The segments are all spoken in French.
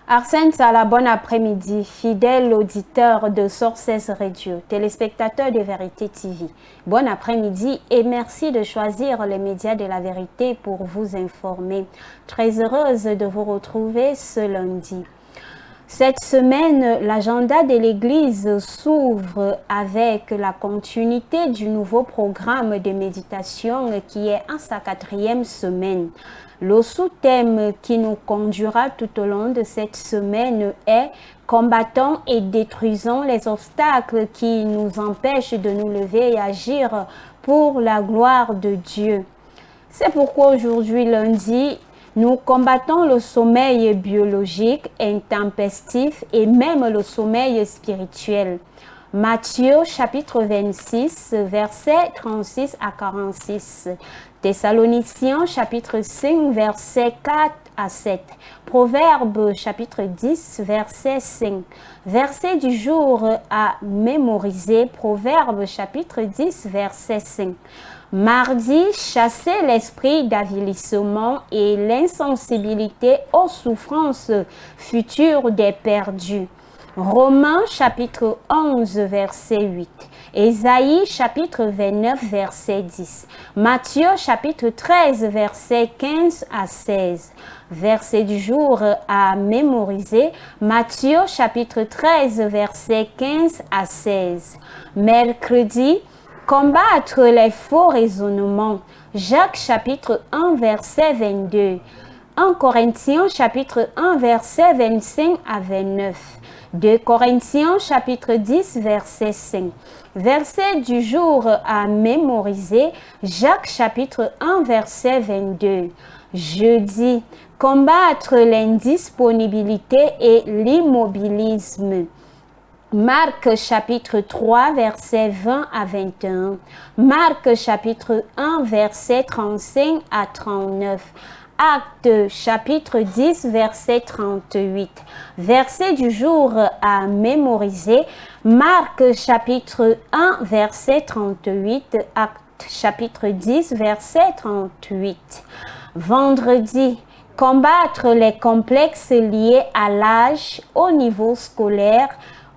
Arsène Sala, bon après-midi, fidèle auditeur de Sources Radio, téléspectateur de Vérité TV. Bon après-midi et merci de choisir les médias de la vérité pour vous informer. Très heureuse de vous retrouver ce lundi. Cette semaine, l'agenda de l'Église s'ouvre avec la continuité du nouveau programme de méditation qui est en sa 4e semaine. Le sous-thème qui nous conduira tout au long de cette semaine est « Combattons et détruisons les obstacles qui nous empêchent de nous lever et agir pour la gloire de Dieu ». C'est pourquoi aujourd'hui, lundi, nous combattons le sommeil biologique, intempestif et même le sommeil spirituel. Matthieu chapitre 26, versets 36 à 46. Thessaloniciens chapitre 5, versets 4 à 7. Proverbes chapitre 10, verset 5. Verset du jour à mémoriser. Proverbes chapitre 10, verset 5. Mardi, chasser l'esprit d'avilissement et l'insensibilité aux souffrances futures des perdus. Romains chapitre 11, verset 8. Ésaïe chapitre 29, verset 10. Matthieu chapitre 13, verset 15 à 16. Verset du jour à mémoriser. Matthieu chapitre 13, verset 15 à 16. Mercredi, combattre les faux raisonnements. Jacques chapitre 1, verset 22. 1 Corinthiens chapitre 1, verset 25 à 29. 2 Corinthiens chapitre 10, verset 5. Verset du jour à mémoriser. Jacques chapitre 1, verset 22. Jeudi, combattre l'indisponibilité et l'immobilisme. Marc chapitre 3, verset 20 à 21. Marc chapitre 1, verset 35 à 39. Actes chapitre 10, verset 38. Verset du jour à mémoriser. Marc chapitre 1, verset 38. Actes chapitre 10, verset 38. Vendredi, combattre les complexes liés à l'âge, au niveau scolaire,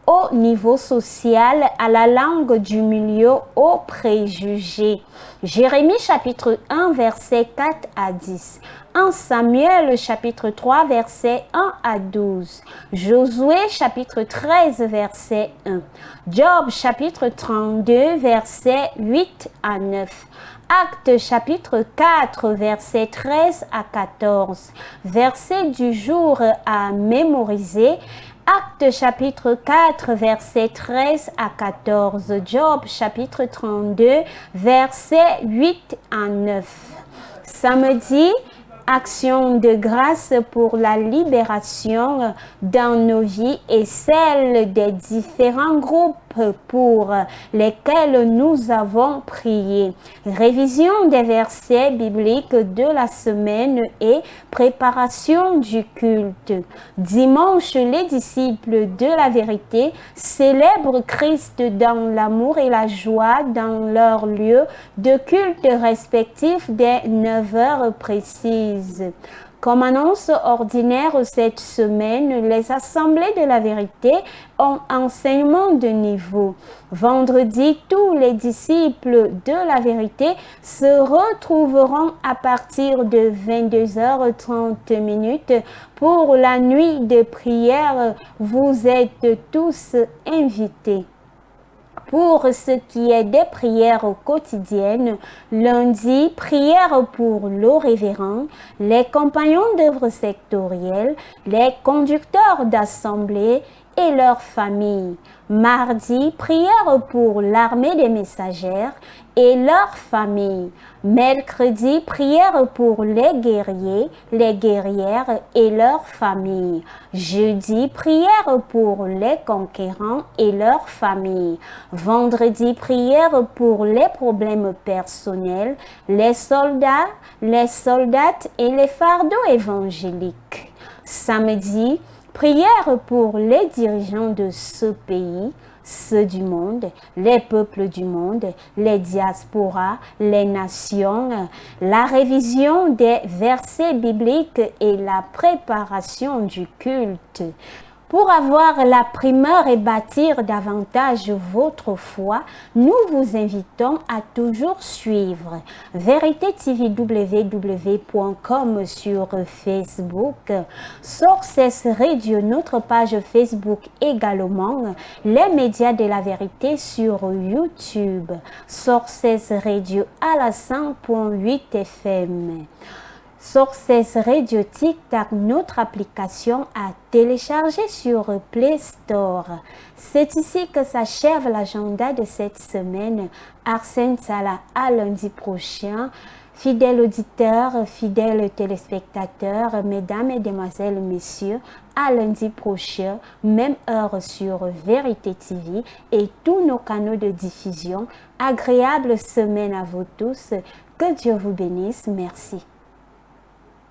au niveau social, à la langue du milieu, aux préjugés. Jérémie chapitre 1, verset 4 à 10. 1 Samuel chapitre 3, verset 1 à 12. Josué chapitre 13, verset 1. Job chapitre 32, verset 8 à 9. Actes chapitre 4, verset 13 à 14. Verset du jour à mémoriser. Actes chapitre 4, verset 13 à 14. Job chapitre 32, verset 8 à 9. Samedi, action de grâce pour la libération dans nos vies et celle des différents groupes pour lesquels nous avons prié. Révision des versets bibliques de la semaine et préparation du culte. Dimanche, les disciples de la vérité célèbrent Christ dans l'amour et la joie dans leur lieu de culte respectif dès 9 heures précises. Comme annonce ordinaire cette semaine, les assemblées de la vérité ont enseignement de niveau. Vendredi, tous les disciples de la vérité se retrouveront à partir de 22h30 pour la nuit de prière. Vous êtes tous invités. Pour ce qui est des prières quotidiennes, lundi, prière pour le révérend, les compagnons d'œuvre sectorielle, les conducteurs d'assemblée et leurs familles. Mardi, prière pour l'armée des messagères et leurs familles. Mercredi, prière pour les guerriers, les guerrières et leurs familles. Jeudi, prière pour les conquérants et leurs familles. Vendredi, prière pour les problèmes personnels, les soldats, les soldates et les fardeaux évangéliques. Samedi, prière pour les dirigeants de ce pays. ceux du monde, les peuples du monde, les diasporas, les nations, la révision des versets bibliques et la préparation du culte. Pour avoir la primeur et bâtir davantage votre foi, nous vous invitons à toujours suivre Vérité TV www.com sur Facebook, Sources Radio, notre page Facebook également, les médias de la vérité sur YouTube, Sources Radio à la 100.8 FM. Sources Radio TikTok, notre application à télécharger sur Play Store. C'est ici que s'achève l'agenda de cette semaine. Arsène Sala à lundi prochain. Fidèles auditeurs, fidèles téléspectateurs, mesdames, et demoiselles, messieurs, à lundi prochain, même heure sur Vérité TV et tous nos canaux de diffusion. Agréable semaine à vous tous. Que Dieu vous bénisse. Merci.